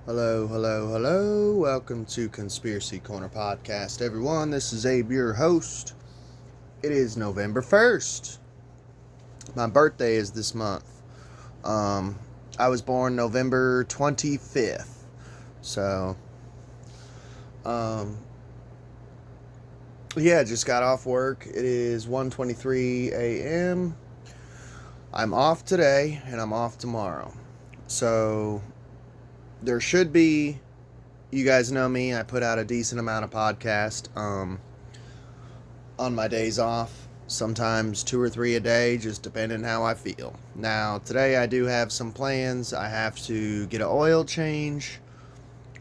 Hello, hello, hello. Welcome to Conspiracy Corner Podcast, everyone. This is Abe, your host. It is November 1st. My birthday is this month. I was born November 25th. So, um, yeah, just got off work. It is 1:23 a.m. I'm off today and I'm off tomorrow. So, there should be, you guys know me, I put out a decent amount of podcast on my days off, sometimes 2 or 3 a day, just depending how I feel. Now, today I do have some plans. I have to get an oil change.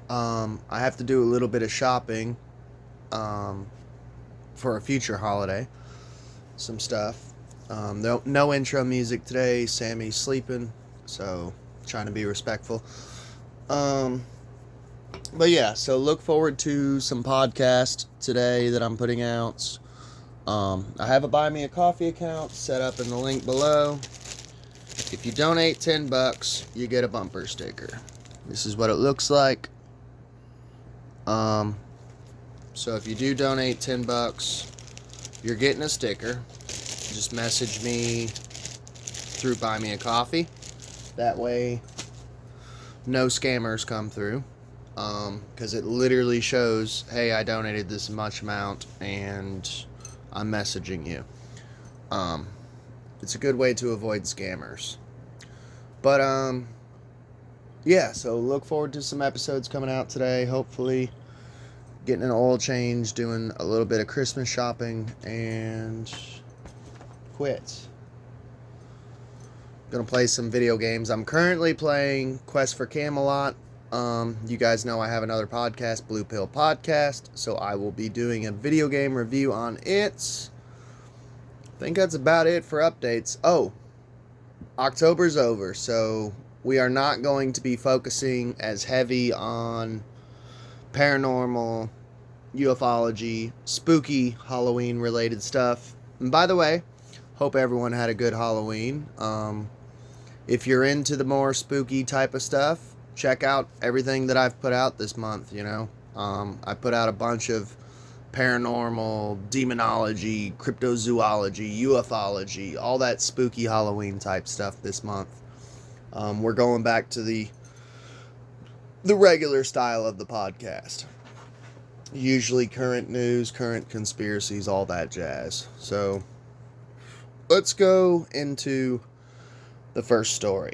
I have to do a little bit of shopping for a future holiday. Some stuff. No intro music today. Sammy's sleeping, so trying to be respectful. But yeah, so look forward to some podcast today that I'm putting out. I have a Buy Me a Coffee account set up in the link below. If you donate $10, you get a bumper sticker. This is what it looks like. So if you do donate $10, you're getting a sticker. Just message me through Buy Me a Coffee. That way, no scammers come through. Because it literally shows, hey, I donated this much amount and I'm messaging you. It's a good way to avoid scammers. But yeah, so look forward to some episodes coming out today. Hopefully getting an oil change, doing a little bit of Christmas shopping, and quit. Gonna play some video games. I'm currently playing Quest for Camelot. You guys know I have another podcast, Blue Pill Podcast, so I will be doing a video game review on it. I think that's about it for updates. Oh, October's over, so we are not going to be focusing as heavy on paranormal, ufology, spooky Halloween related stuff. And by the way, hope everyone had a good Halloween. If you're into the more spooky type of stuff, check out everything that I've put out this month, I put out a bunch of paranormal, demonology, cryptozoology, ufology, all that spooky Halloween type stuff this month. We're going back to the regular style of the podcast. Usually current news, current conspiracies, all that jazz. So, let's go into the first story.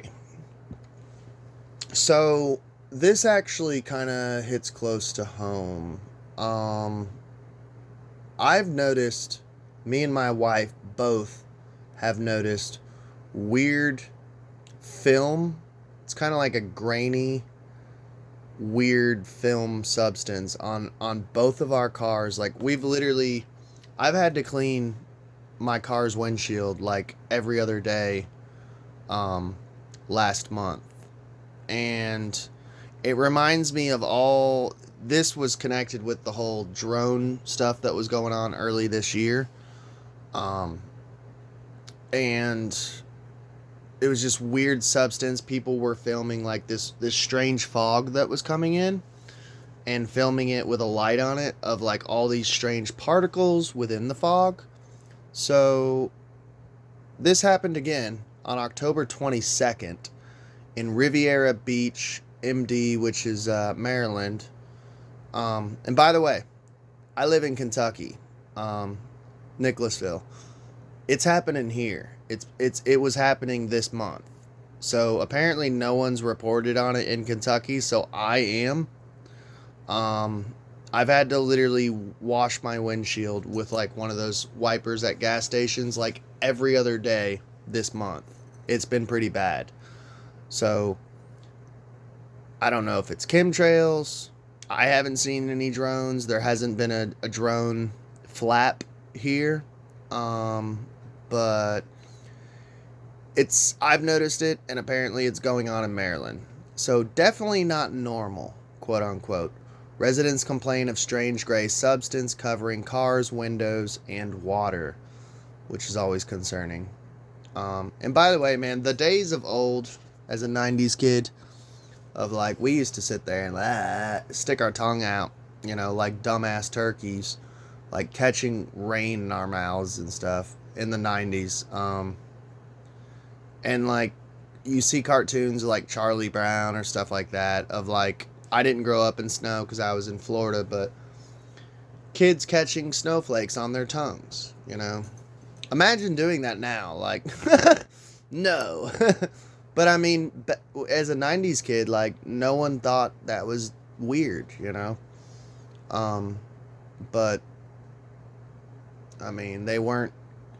So, this actually kind of hits close to home. I've noticed, me and my wife both have noticed weird film. It's kind of like a grainy, weird film substance on both of our cars. Like, I've had to clean my car's windshield like every other day last month. And it reminds me of this was connected with the whole drone stuff that was going on early this year. And it was just weird substance. People were filming like this strange fog that was coming in and filming it with a light on it of like all these strange particles within the fog. So this happened again on October 22nd in Riviera Beach, MD, which is Maryland. And by the way, I live in Kentucky, Nicholasville. It's happening here. It was happening this month. So apparently no one's reported on it in Kentucky, so I am. I've had to literally wash my windshield with like one of those wipers at gas stations like every other day this month. It's been pretty bad. So I don't know if it's chemtrails. I haven't seen any drones. There hasn't been a drone flap here. But I've noticed it, and apparently it's going on in Maryland. So definitely not normal, quote unquote. Residents complain of strange gray substance covering cars, windows, and water, which is always concerning. And by the way, man, the days of old, as a 90s kid, of like, we used to sit there and stick our tongue out, like dumbass turkeys, like catching rain in our mouths and stuff in the 90s. And like, you see cartoons like Charlie Brown or stuff like that of like, I didn't grow up in snow because I was in Florida, but kids catching snowflakes on their tongues, Imagine doing that now, like, no. But I mean, as a 90s kid, like, no one thought that was weird, But, I mean, they weren't,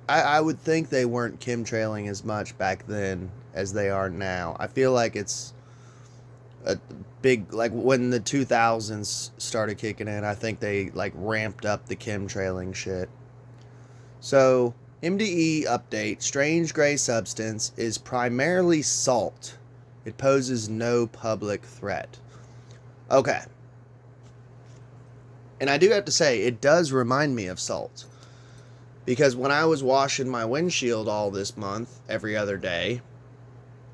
I would think they weren't chemtrailing as much back then as they are now. I feel like it's a big, like, when the 2000s started kicking in, I think they, like, ramped up the chemtrailing shit. So, MDE update, strange gray substance is primarily salt. It poses no public threat. Okay. And I do have to say, it does remind me of salt. Because when I was washing my windshield all this month, every other day,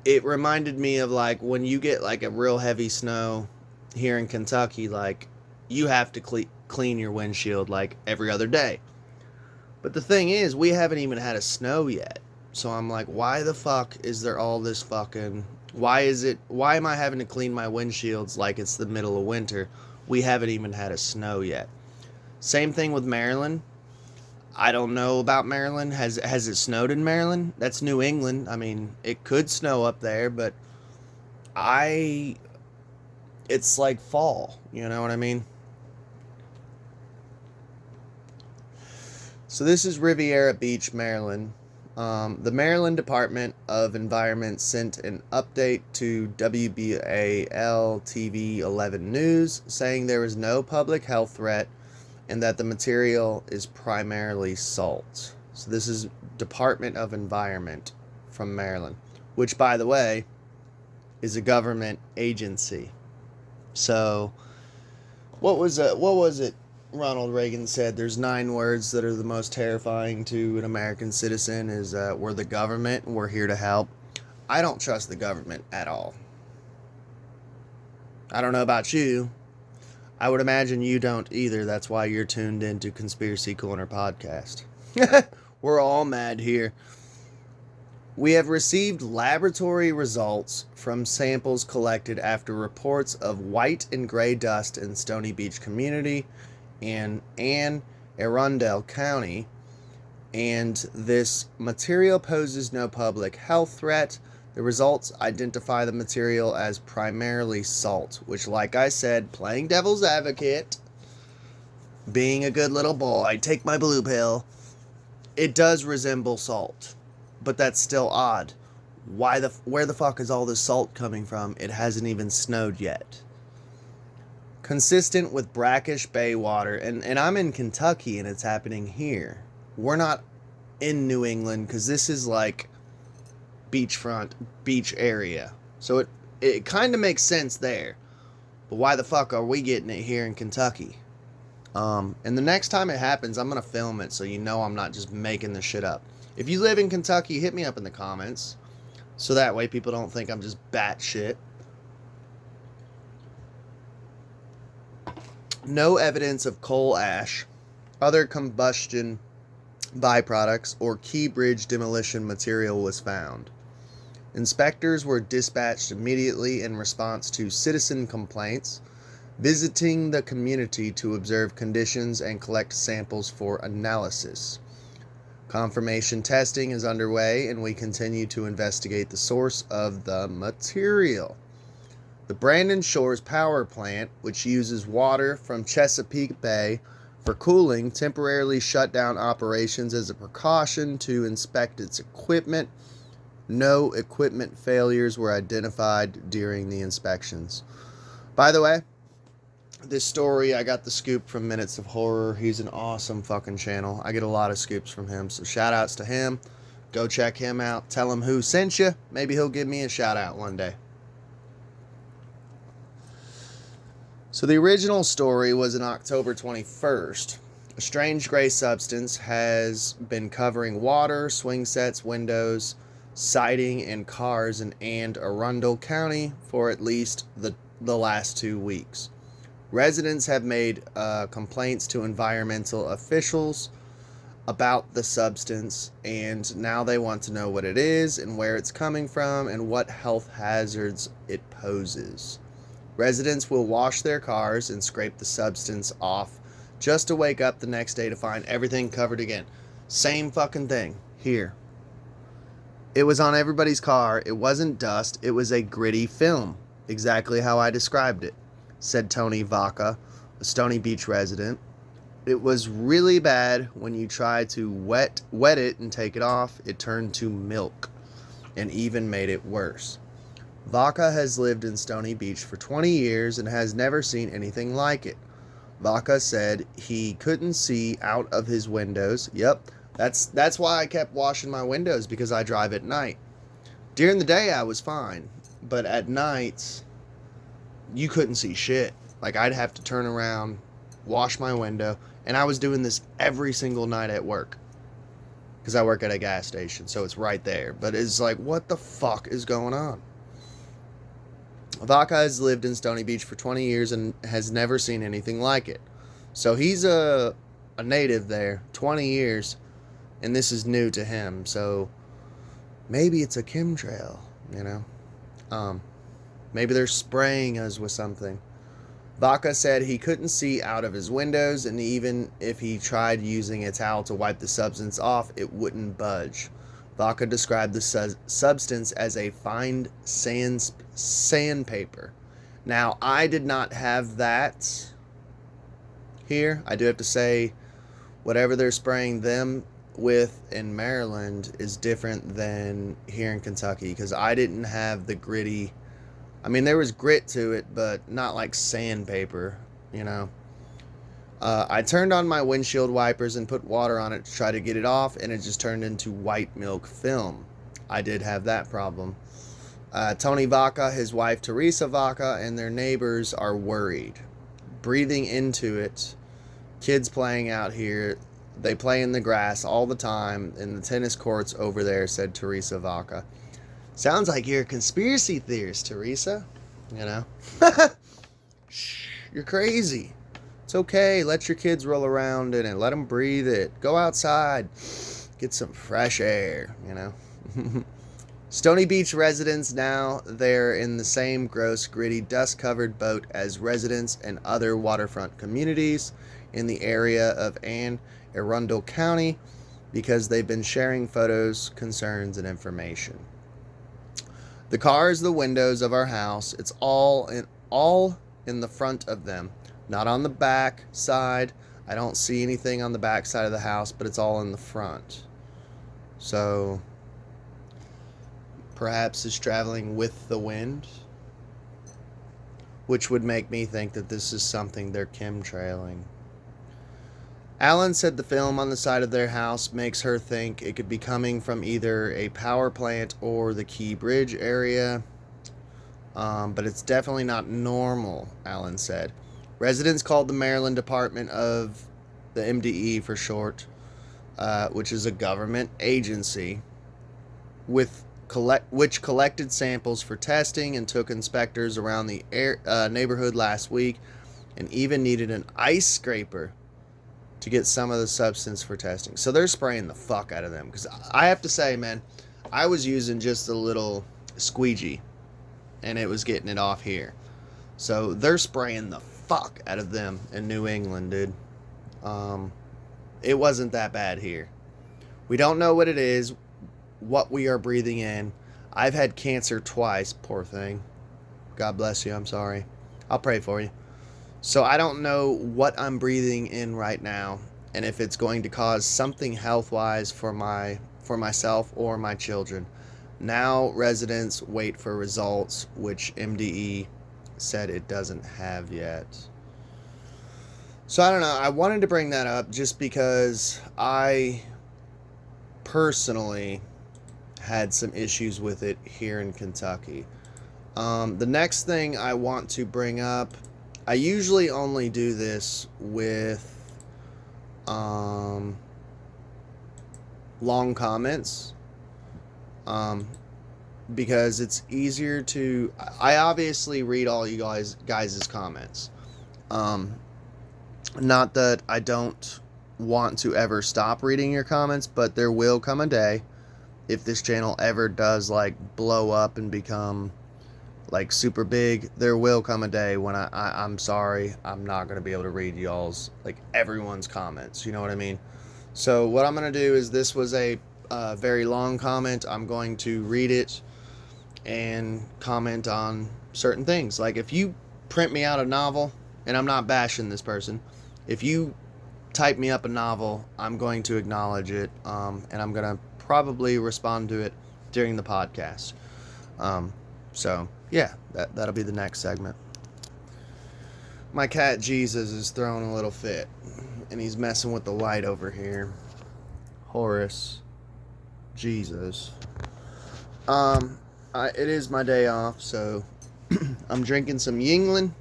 it reminded me of like when you get like a real heavy snow here in Kentucky, like you have to clean your windshield like every other day. But the thing is, we haven't even had a snow yet. So I'm like, why the fuck is there all this fucking... Why am I having to clean my windshields like it's the middle of winter? We haven't even had a snow yet. Same thing with Maryland. I don't know about Maryland. Has it snowed in Maryland? That's New England. I mean, it could snow up there, but it's like fall. You know what I mean? So this is Riviera Beach, Maryland. The Maryland Department of Environment sent an update to WBAL-TV 11 News saying there is no public health threat and that the material is primarily salt. So this is Department of Environment from Maryland, which, by the way, is a government agency. So what was it Ronald Reagan said? There's 9 words that are the most terrifying to an American citizen is we're the government and we're here to help. I don't trust the government at all. I don't know about you. I would imagine you don't either. That's why you're tuned into Conspiracy Corner Podcast. We're all mad here. We have received laboratory results from samples collected after reports of white and gray dust in Stony Beach community in Anne Arundel County, and this material poses no public health threat. The results identify the material as primarily salt, which, like I said, playing devil's advocate, being a good little boy, take my blue pill, it does resemble salt, but that's still odd. Where the fuck is all this salt coming from? It hasn't even snowed yet. Consistent with brackish bay water, and I'm in Kentucky and it's happening here. We're not in New England because this is like beachfront, beach area. So it kind of makes sense there. But why the fuck are we getting it here in Kentucky? And the next time it happens, I'm going to film it so you know I'm not just making this shit up. If you live in Kentucky, hit me up in the comments. So that way people don't think I'm just batshit. No evidence of coal ash, other combustion byproducts, or key bridge demolition material was found. Inspectors were dispatched immediately in response to citizen complaints, visiting the community to observe conditions and collect samples for analysis. Confirmation testing is underway, and we continue to investigate the source of the material. The Brandon Shores Power Plant, which uses water from Chesapeake Bay for cooling, temporarily shut down operations as a precaution to inspect its equipment. No equipment failures were identified during the inspections. By the way, this story, I got the scoop from Minutes of Horror. He's an awesome fucking channel. I get a lot of scoops from him, so shout outs to him. Go check him out. Tell him who sent you. Maybe he'll give me a shout out one day. So the original story was on October 21st. A strange gray substance has been covering water, swing sets, windows, sighting in cars in Anne Arundel County for at least the last 2 weeks. Residents have made complaints to environmental officials about the substance, and now they want to know what it is and where it's coming from and what health hazards it poses. Residents will wash their cars and scrape the substance off just to wake up the next day to find everything covered again. Same fucking thing here. It was on everybody's car. It wasn't dust. It was a gritty film. Exactly how I described it, said Tony Vaca, a Stony Beach resident. It was really bad. When you tried to wet it and take it off, it turned to milk and even made it worse. Vaca has lived in Stony Beach for 20 years and has never seen anything like it. Vaca said he couldn't see out of his windows. Yep, that's why I kept washing my windows, because I drive at night. During the day I was fine, but at night you couldn't see shit. Like, I'd have to turn around, wash my window, and I was doing this every single night at work, because I work at a gas station, so it's right there. But it's like, what the fuck is going on? Vaca has lived in Stony Beach for 20 years and has never seen anything like it. So he's a native there, 20 years, and this is new to him. So maybe it's a chemtrail, you know? Maybe they're spraying us with something. Vaca said he couldn't see out of his windows, and even if he tried using a towel to wipe the substance off, it wouldn't budge. Vaca described the substance as a fine sandpaper. Now, I did not have that here. I do have to say, whatever they're spraying them with in Maryland is different than here in Kentucky, because I didn't have the gritty. I mean, there was grit to it, but not like sandpaper, you know. I turned on my windshield wipers and put water on it to try to get it off, and it just turned into white milk film. I did have that problem. Tony Vaca, his wife Teresa Vaca, and their neighbors are worried. Breathing into it. Kids playing out here. They play in the grass all the time in the tennis courts over there, said Teresa Vaca. Sounds like you're a conspiracy theorist, Teresa. You know? Shh, you're crazy. It's okay. Let your kids roll around in it. Let them breathe it. Go outside. Get some fresh air, you know. Stony Beach residents now, they're in the same gross, gritty, dust-covered boat as residents in other waterfront communities in the area of Anne Arundel County, because they've been sharing photos, concerns, and information. The cars, the windows of our house, it's all in the front of them. Not on the back side. I don't see anything on the back side of the house, but it's all in the front. So perhaps it's traveling with the wind, which would make me think that this is something they're chemtrailing. Alan said the film on the side of their house makes her think it could be coming from either a power plant or the Key Bridge area. But it's definitely not normal, Alan said. Residents called the Maryland Department of the MDE for short, which is a government agency, which collected samples for testing and took inspectors around the neighborhood last week, and even needed an ice scraper to get some of the substance for testing. So they're spraying the fuck out of them. Because I have to say, man, I was using just a little squeegee, and it was getting it off here. So they're spraying the fuck out of them in New England, dude. It wasn't that bad here. We don't know what it is, what we are breathing in. I've had cancer twice, poor thing. God bless you, I'm sorry. I'll pray for you. So I don't know what I'm breathing in right now, and if it's going to cause something health-wise for myself or my children. Now residents wait for results, which MDE said it doesn't have yet. So I don't know. I wanted to bring that up just because I personally had some issues with it here in Kentucky. The next thing I want to bring up, I usually only do this with long comments. because it's easier to... I obviously read all you guys' comments. Not that I don't want to ever stop reading your comments, but there will come a day, if this channel ever does like blow up and become like super big, there will come a day when I'm sorry, I'm not going to be able to read y'all's, like, everyone's comments, you know what I mean? So what I'm going to do is, this was a very long comment. I'm going to read it and comment on certain things. Like, if you print me out a novel, and I'm not bashing this person, if you type me up a novel, I'm going to acknowledge it, and I'm going to probably respond to it during the podcast. So yeah, that'll be the next segment. My cat Jesus is throwing a little fit, and he's messing with the light over here. Horace, Jesus. It is my day off, so I'm drinking some Yingling.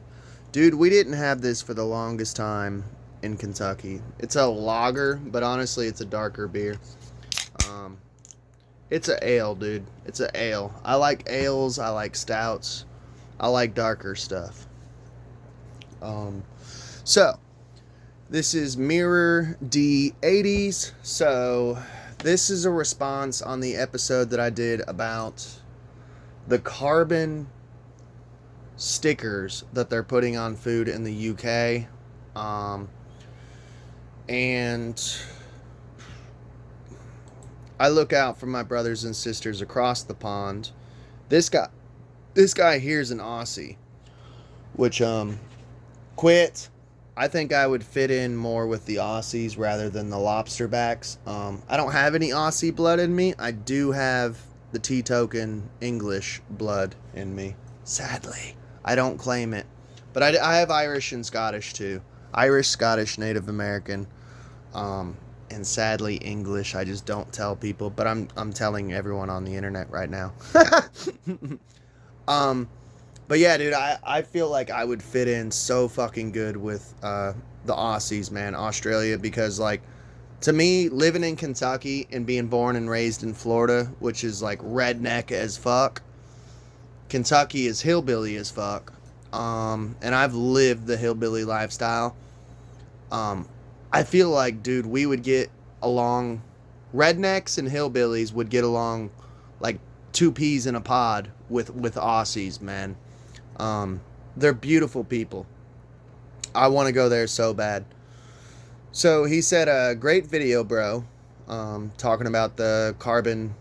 Dude, we didn't have this for the longest time in Kentucky. It's a lager, but honestly, it's a darker beer. It's a ale, dude. It's a ale. I like ales. I like stouts. I like darker stuff. So, this is Mirror D80s. So, this is a response on the episode that I did about the carbon stickers that they're putting on food in the UK. And I look out for my brothers and sisters across the pond. This guy here's an Aussie, which quit. I think I would fit in more with the Aussies rather than the lobster backs. I don't have any Aussie blood in me. I do have the token English blood in me. Sadly, I don't claim it, but I have Irish and Scottish too. Irish, Scottish, Native American. And sadly English. I just don't tell people, but I'm telling everyone on the internet right now. But yeah, dude, I feel like I would fit in so fucking good with the Aussies, man, Australia, because, like, to me, living in Kentucky and being born and raised in Florida, which is like redneck as fuck, Kentucky is hillbilly as fuck. And I've lived the hillbilly lifestyle. I feel like, dude, we would get along, rednecks and hillbillies would get along like two peas in a pod with Aussies, man. They're beautiful people. I want to go there so bad. So he said, great video, bro. Talking about the carbon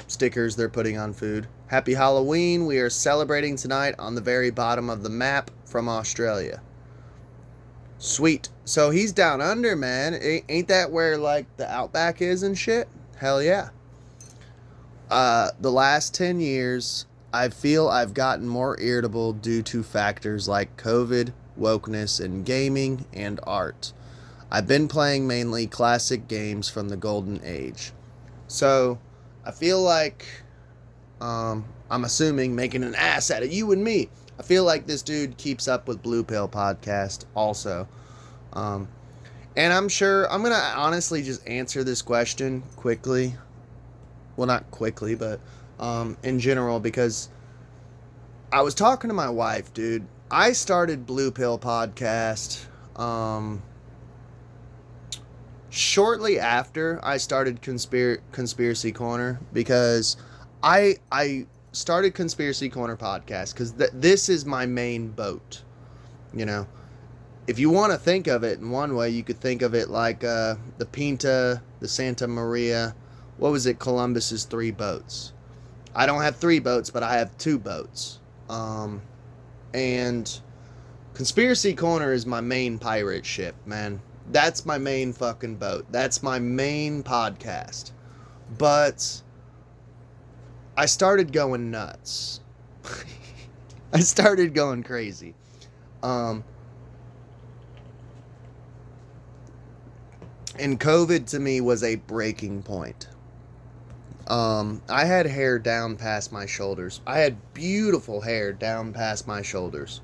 stickers they're putting on food. Happy Halloween. We are celebrating tonight on the very bottom of the map from Australia. Sweet. So he's down under, man. Ain't that where, like, the Outback is and shit? Hell yeah. The last 10 years, I feel I've gotten more irritable due to factors like COVID, wokeness, and gaming, and art. I've been playing mainly classic games from the golden age. So, I feel like, I'm assuming, making an ass out of you and me. I feel like this dude keeps up with Blue Pill Podcast also. And I'm sure I'm going to honestly just answer this question quickly. Well, not quickly, but in general, because I was talking to my wife, dude. I started Blue Pill Podcast shortly after I started Conspiracy Corner, because I started Conspiracy Corner Podcast because this is my main boat. You know, if you want to think of it in one way, you could think of it like the Pinta, the Santa Maria. What was it? Columbus's 3 boats. I don't have 3 boats, but I have 2 boats. And Conspiracy Corner is my main pirate ship, man. That's my main fucking boat. That's my main podcast. But I started going nuts. I started going crazy. And COVID to me was a breaking point. I had hair down past my shoulders. I had beautiful hair down past my shoulders.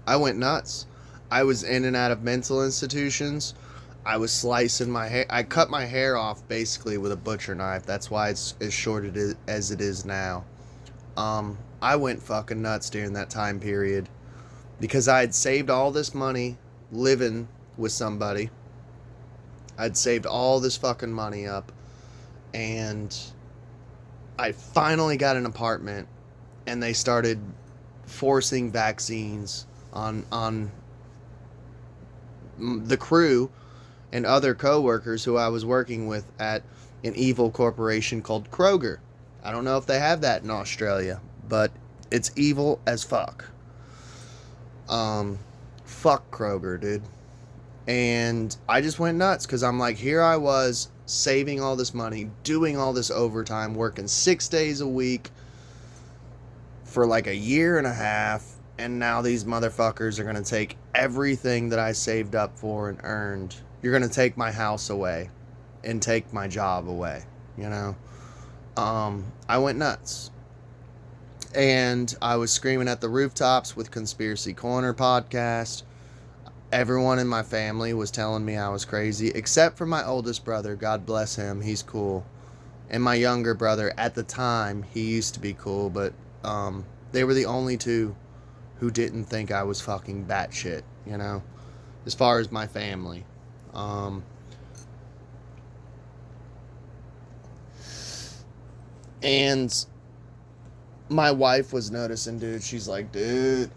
I went nuts. I was in and out of mental institutions. I was slicing my hair. I cut my hair off basically with a butcher knife. That's why it's as short as it is now. I went fucking nuts during that time period because I had saved all this money living with somebody. I'd saved all this fucking money up, and I finally got an apartment, and they started forcing vaccines on the crew and other co-workers who I was working with at an evil corporation called Kroger. I don't know if they have that in Australia, but it's evil as fuck. Fuck Kroger, dude. And I just went nuts because I'm like, here I was saving all this money, doing all this overtime, working 6 days a week for like a year and a half, and now these motherfuckers are going to take everything that I saved up for and earned. You're going to take my house away and take my job away, you know? I went nuts. And I was screaming at the rooftops with Conspiracy Corner podcast. Everyone in my family was telling me I was crazy, except for my oldest brother. God bless him. He's cool. And my younger brother, at the time, he used to be cool, but they were the only two who didn't think I was fucking batshit, you know, as far as my family. And my wife was noticing, dude. She's like, dude,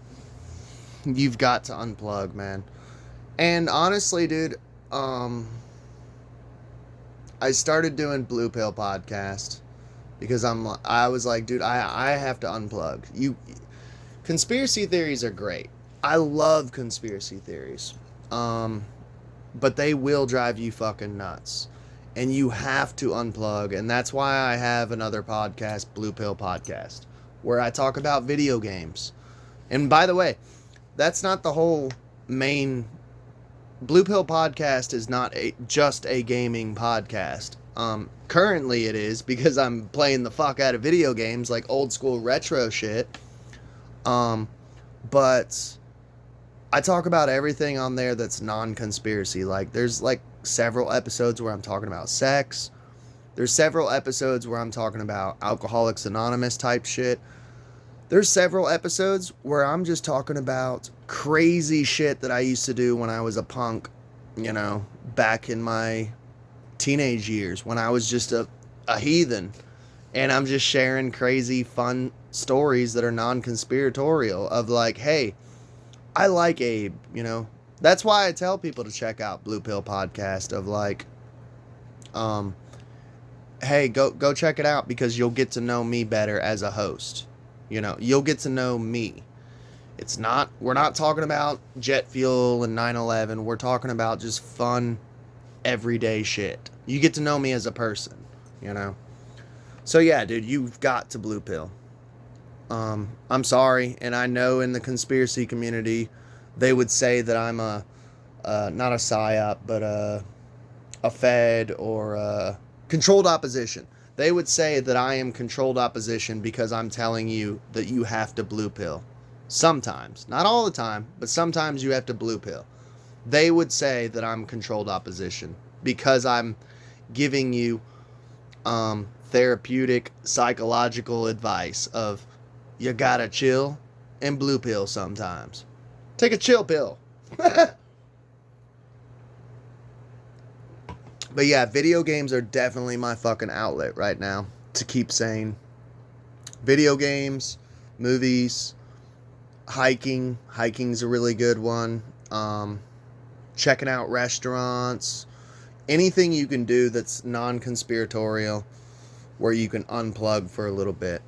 you've got to unplug, man. And honestly, dude, I started doing Blue Pill podcast because I was like, dude, I have to unplug. Conspiracy theories are great. I love conspiracy theories. But they will drive you fucking nuts. And you have to unplug. And that's why I have another podcast, Blue Pill Podcast, where I talk about video games. And by the way, that's not the whole main... Blue Pill Podcast is not just a gaming podcast. Currently it is, because I'm playing the fuck out of video games, like old school retro shit. But I talk about everything on there that's non-conspiracy. Like, there's like several episodes where I'm talking about sex. There's several episodes where I'm talking about Alcoholics Anonymous type shit. There's several episodes where I'm just talking about crazy shit that I used to do when I was a punk, you know, back in my teenage years when I was just a heathen. And I'm just sharing crazy, fun stories that are non-conspiratorial of like, hey, I like Abe, you know. That's why I tell people to check out Blue Pill Podcast of like, hey, go check it out because you'll get to know me better as a host. You know, you'll get to know me. We're not talking about jet fuel and 9/11. We're talking about just fun, everyday shit. You get to know me as a person, you know. So yeah, dude, you've got to Blue Pill. I'm sorry, and I know in the conspiracy community, they would say that I'm not a psyop, but a Fed or a controlled opposition. They would say that I am controlled opposition because I'm telling you that you have to blue pill. Sometimes. Not all the time, but sometimes you have to blue pill. They would say that I'm controlled opposition because I'm giving you therapeutic, psychological advice of you gotta chill and blue pill sometimes. Take a chill pill. But yeah, video games are definitely my fucking outlet right now to keep sane. Video games, movies, hiking. Hiking's a really good one. Checking out restaurants. Anything you can do that's non-conspiratorial where you can unplug for a little bit.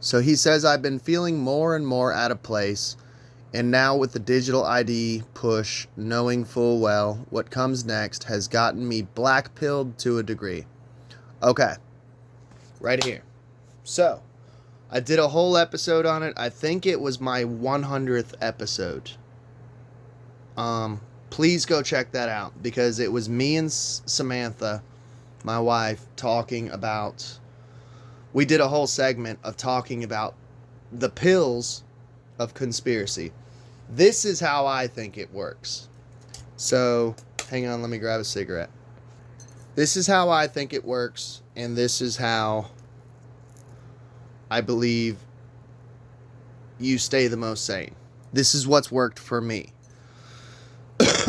So he says, I've been feeling more and more out of place. And now with the digital ID push, knowing full well what comes next has gotten me black-pilled to a degree. Okay, right here. So, I did a whole episode on it. I think it was my 100th episode. Please go check that out because it was me and Samantha, my wife, talking about... We did a whole segment of talking about the pills of conspiracy. This is how I think it works. So, Hang on, let me grab a cigarette. This is how I think it works, and this is how I believe you stay the most sane. This is what's worked for me.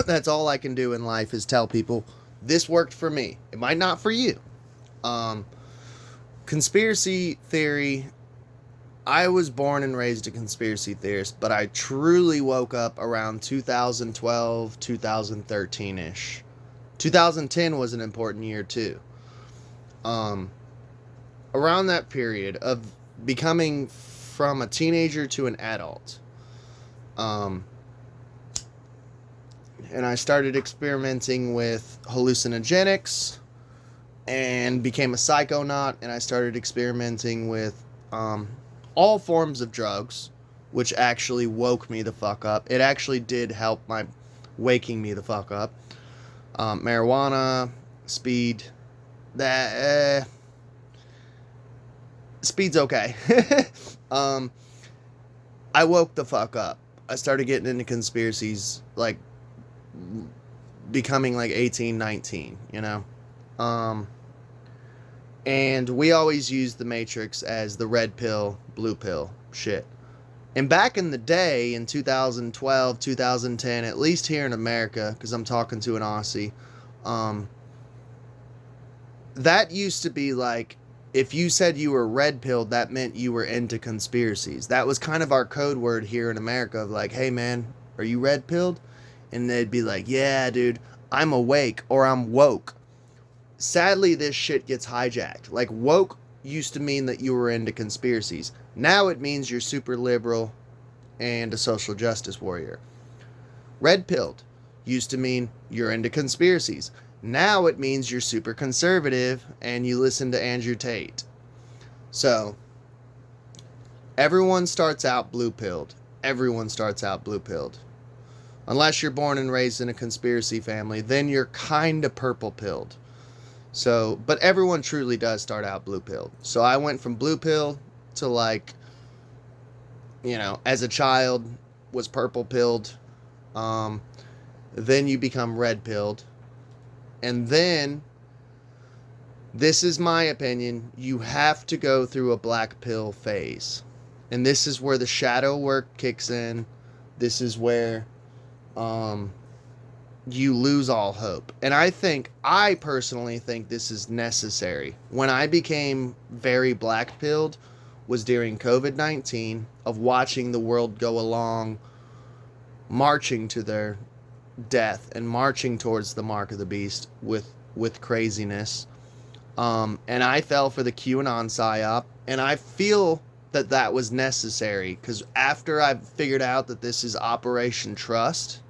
That's all I can do in life is tell people, this worked for me. It might not for you. Conspiracy theory, I was born and raised a conspiracy theorist, but I truly woke up around 2012, 2013-ish. 2010 was an important year too. Around that period of becoming from a teenager to an adult. And I started experimenting with hallucinogenics and became a psychonaut, and I started experimenting with all forms of drugs, which actually woke me the fuck up. It actually did help my waking me the fuck up. Marijuana, speed, speed's okay. I woke the fuck up. I started getting into conspiracies, like, becoming like 18, 19, you know? And we always used the Matrix as the red pill, blue pill shit. And back in the day, in 2012, 2010, at least here in America, because I'm talking to an Aussie, that used to be like, if you said you were red-pilled, that meant you were into conspiracies. That was kind of our code word here in America of like, hey man, are you red-pilled? And they'd be like, yeah, dude, I'm awake or I'm woke. Sadly, this shit gets hijacked. Like, woke used to mean that you were into conspiracies. Now it means you're super liberal and a social justice warrior. Red-pilled used to mean you're into conspiracies. Now it means you're super conservative and you listen to Andrew Tate. So, everyone starts out blue-pilled. Everyone starts out blue-pilled. Unless you're born and raised in a conspiracy family, then you're kind of purple-pilled. So, but everyone truly does start out blue-pilled. So I went from blue-pilled to, like, you know, as a child was purple-pilled. Then you become red-pilled. And then, this is my opinion, you have to go through a black pill phase. And this is where the shadow work kicks in. This is where you lose all hope. And I personally think this is necessary. When I became very black-pilled was during COVID-19, of watching the world go along, marching to their death and marching towards the mark of the beast with craziness. And I fell for the QAnon psyop, and I feel that was necessary, because after I figured out that this is Operation Trust,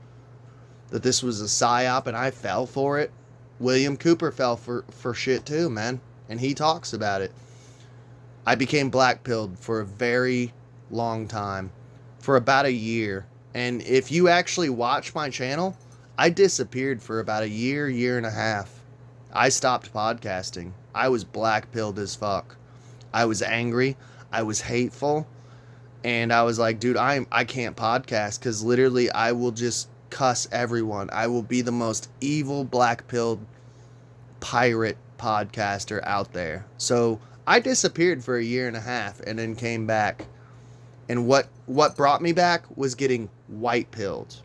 that this was a psyop, and I fell for it. William Cooper fell for shit too, man, and he talks about it. I became black-pilled for a very long time, for about a year. And if you actually watch my channel, I disappeared for about a year and a half. I stopped podcasting. I was black-pilled as fuck. I was angry. I was hateful. And I was like, dude, I can't podcast, because literally I will just cuss everyone. I will be the most evil black-pilled pirate podcaster out there. So I disappeared for a year and a half and then came back. And what brought me back was getting white-pilled.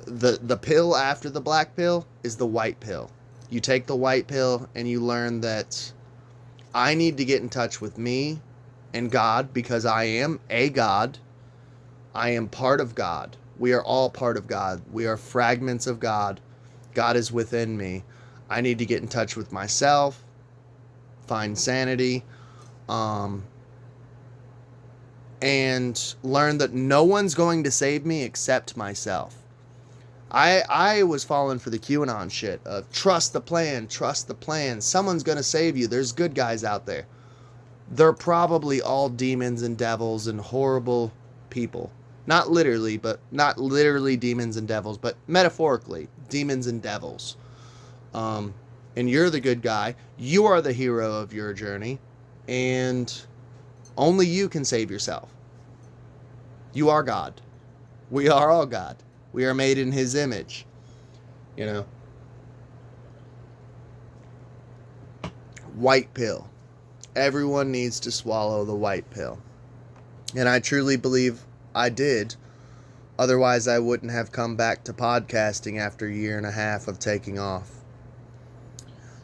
The pill after the black pill is the white pill. You take the white pill and you learn that I need to get in touch with me and God, because I am a God. I am part of God. We are all part of God. We are fragments of God. God is within me. I need to get in touch with myself, find sanity, and learn that no one's going to save me except myself. I was falling for the QAnon shit of trust the plan, trust the plan. Someone's going to save you. There's good guys out there. They're probably all demons and devils and horrible people. Not literally demons and devils, but metaphorically, demons and devils. And you're the good guy. You are the hero of your journey. And only you can save yourself. You are God. We are all God. We are made in His image. you know. White pill. Everyone needs to swallow the white pill. And I truly believe I did. Otherwise, I wouldn't have come back to podcasting after a year and a half of taking off.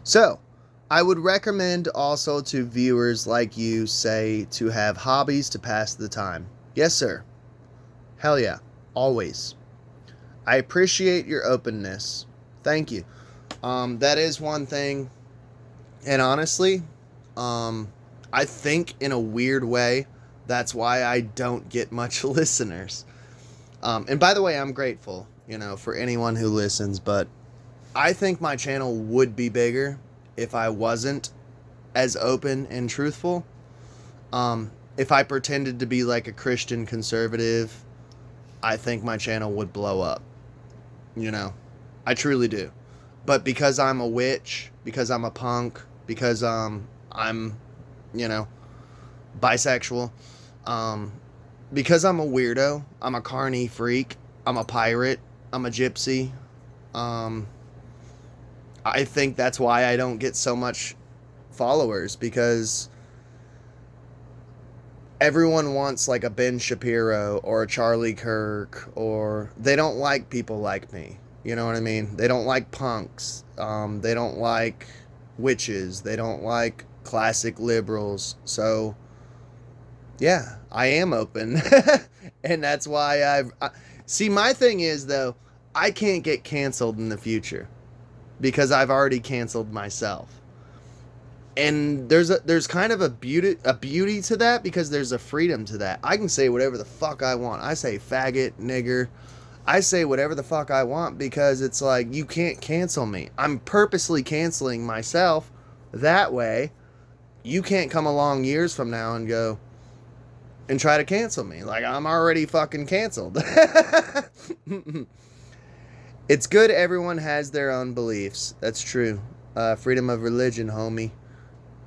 So, I would recommend also to viewers like you, say, to have hobbies to pass the time. Yes, sir. Hell yeah. Always. I appreciate your openness. Thank you. That is one thing. And honestly, I think in a weird way, that's why I don't get much listeners. And by the way, I'm grateful, for anyone who listens, but I think my channel would be bigger if I wasn't as open and truthful. If I pretended to be like a Christian conservative, I think my channel would blow up. I truly do. But because I'm a witch, because I'm a punk, because I'm, bisexual, because I'm a weirdo, I'm a carny freak, I'm a pirate, I'm a gypsy, I think that's why I don't get so much followers, because everyone wants like a Ben Shapiro or a Charlie Kirk, or they don't like people like me. You know what I mean? They don't like punks. They don't like witches. They don't like classic liberals. So, yeah, I am open. And that's why see, my thing is, though, I can't get canceled in the future because I've already canceled myself. And there's kind of a beauty to that, because there's a freedom to that. I can say whatever the fuck I want. I say faggot, nigger. I say whatever the fuck I want, because it's like, you can't cancel me. I'm purposely canceling myself. That way, you can't come along years from now and go and try to cancel me. Like, I'm already fucking canceled. It's good everyone has their own beliefs. That's true. Freedom of religion, homie.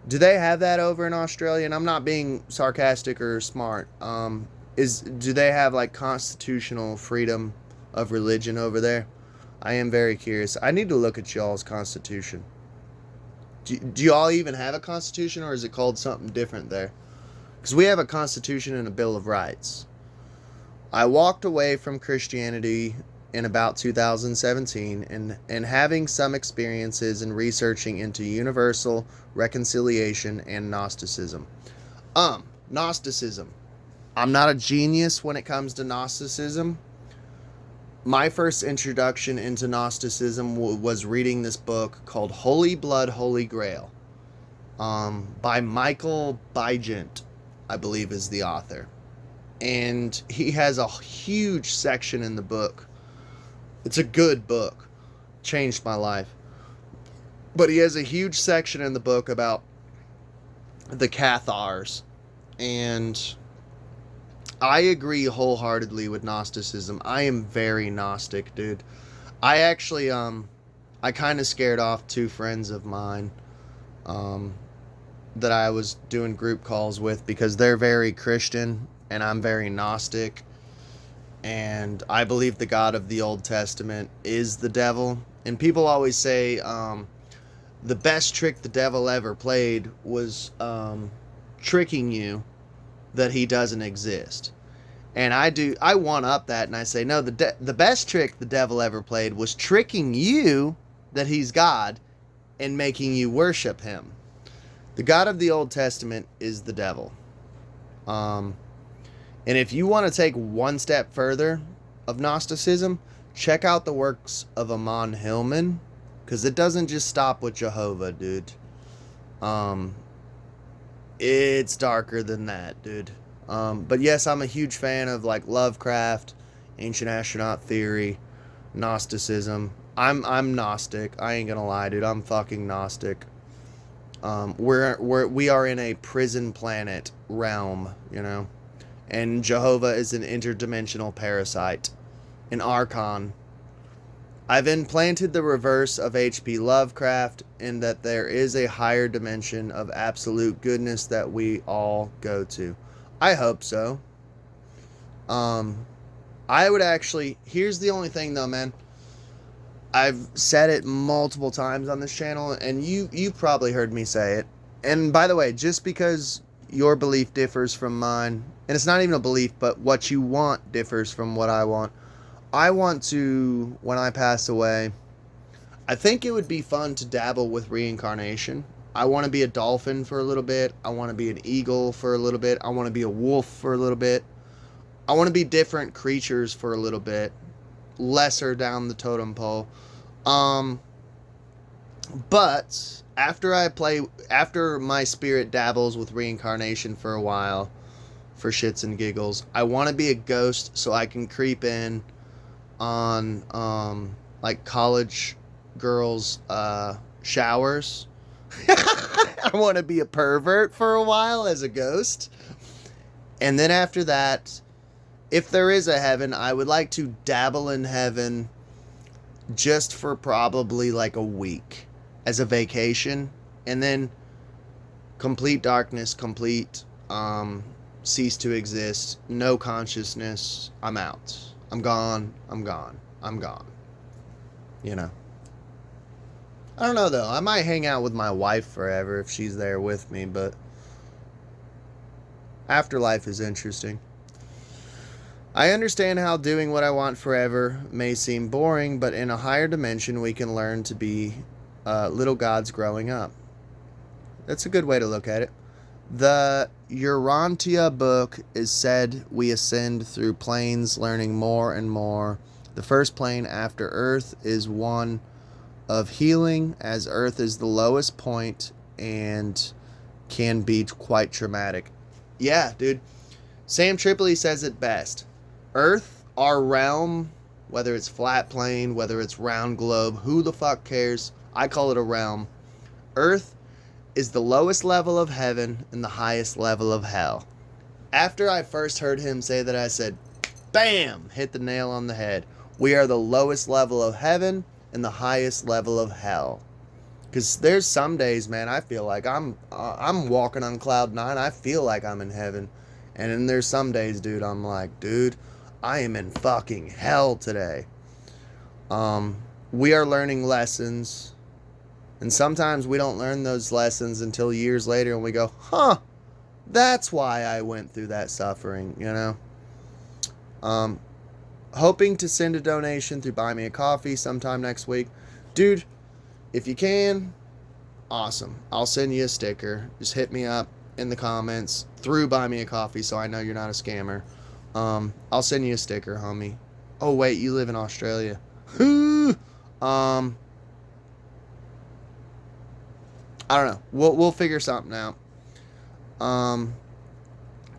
Do they have that over in Australia? And I'm not being sarcastic or smart. Do they have like constitutional freedom of religion over there? I am very curious. I need to look at y'all's constitution. Do y'all even have a constitution, or is it called something different there? Because we have a constitution and a Bill of Rights. I walked away from Christianity in about 2017, and having some experiences in researching into universal reconciliation and Gnosticism. Gnosticism. I'm not a genius when it comes to Gnosticism. My first introduction into Gnosticism was reading this book called Holy Blood, Holy Grail, by Michael Bygent, I believe is the author. And he has a huge section in the book. It's a good book. Changed my life. But he has a huge section in the book about the Cathars. And I agree wholeheartedly with Gnosticism. I am very Gnostic, dude. I actually, I kind of scared off two friends of mine that I was doing group calls with, because they're very Christian and I'm very Gnostic. And I believe the God of the Old Testament is the devil. And people always say the best trick the devil ever played was tricking you that he doesn't exist. And I one up that and I say, no, the best trick the devil ever played was tricking you that he's God and making you worship him. The God of the Old Testament is the devil. And if you want to take one step further of Gnosticism, check out the works of Amon Hillman, because it doesn't just stop with Jehovah, dude. It's darker than that, dude. But yes, I'm a huge fan of like Lovecraft, Ancient Astronaut Theory, Gnosticism. I'm Gnostic. I ain't gonna lie, dude. I'm fucking Gnostic. We are in a prison planet realm, and Jehovah is an interdimensional parasite, an archon. I've implanted the reverse of H.P. Lovecraft, in that there is a higher dimension of absolute goodness that we all go to. I hope so. I would actually... Here's the only thing, though, man. I've said it multiple times on this channel, and you probably heard me say it. And by the way, just because your belief differs from mine, and it's not even a belief, but what you want differs from what I want. I want to, when I pass away, I think it would be fun to dabble with reincarnation. I want to be a dolphin for a little bit. I want to be an eagle for a little bit. I want to be a wolf for a little bit. I want to be different creatures for a little bit. Lesser down the totem pole. But after my spirit dabbles with reincarnation for a while, for shits and giggles, I want to be a ghost so I can creep in on like college girls showers. I want to be a pervert for a while as a ghost. And then after that, if there is a heaven, I would like to dabble in heaven just for probably like a week as a vacation, and then complete darkness, complete cease to exist, no consciousness. I'm out. I'm gone. I'm gone. I'm gone. You know. I don't know though. I might hang out with my wife forever if she's there with me, but afterlife is interesting. I understand how doing what I want forever may seem boring, but in a higher dimension we can learn to be little gods growing up. That's a good way to look at it. The Urantia book is said we ascend through planes, learning more and more. The first plane after Earth is one of healing, as Earth is the lowest point and can be quite traumatic. Yeah, dude. Sam Tripoli says it best. Earth, our realm, whether it's flat plane, whether it's round globe, who the fuck cares? I call it a realm. Earth is the lowest level of heaven and the highest level of hell. After I first heard him say that, I said, bam, hit the nail on the head. We are the lowest level of heaven and the highest level of hell. Because there's some days, man, I feel like I'm walking on cloud nine. I feel like I'm in heaven. And then there's some days, dude, I'm like, dude, I am in fucking hell today. We are learning lessons. And sometimes we don't learn those lessons until years later and we go, huh, that's why I went through that suffering, you know? Hoping to send a donation through Buy Me a Coffee sometime next week. Dude, if you can, awesome. I'll send you a sticker. Just hit me up in the comments through Buy Me a Coffee so I know you're not a scammer. I'll send you a sticker, homie. Oh, wait, you live in Australia. I don't know. We'll figure something out.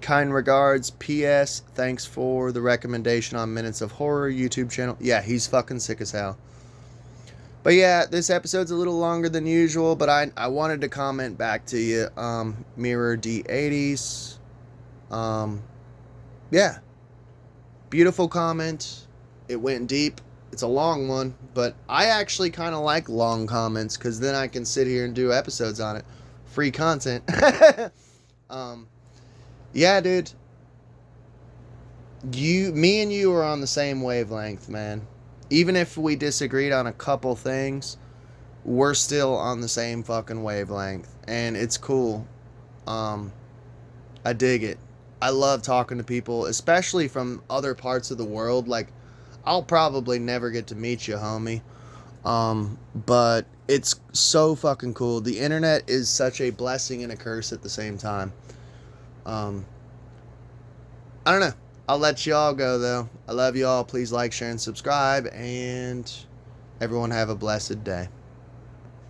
Kind regards. P.S. Thanks for the recommendation on Minutes of Horror YouTube channel. Yeah, he's fucking sick as hell. But yeah, this episode's a little longer than usual, but I wanted to comment back to you. Mirror D80s. Yeah. Beautiful comment. It went deep. It's a long one, but I actually kind of like long comments because then I can sit here and do episodes on it. Free content. Yeah, dude. Me and you are on the same wavelength, man. Even if we disagreed on a couple things, we're still on the same fucking wavelength. And it's cool. I dig it. I love talking to people, especially from other parts of the world. Like, I'll probably never get to meet you, homie. But it's so fucking cool. The internet is such a blessing and a curse at the same time. I don't know. I'll let y'all go, though. I love y'all. Please like, share, and subscribe. And everyone have a blessed day.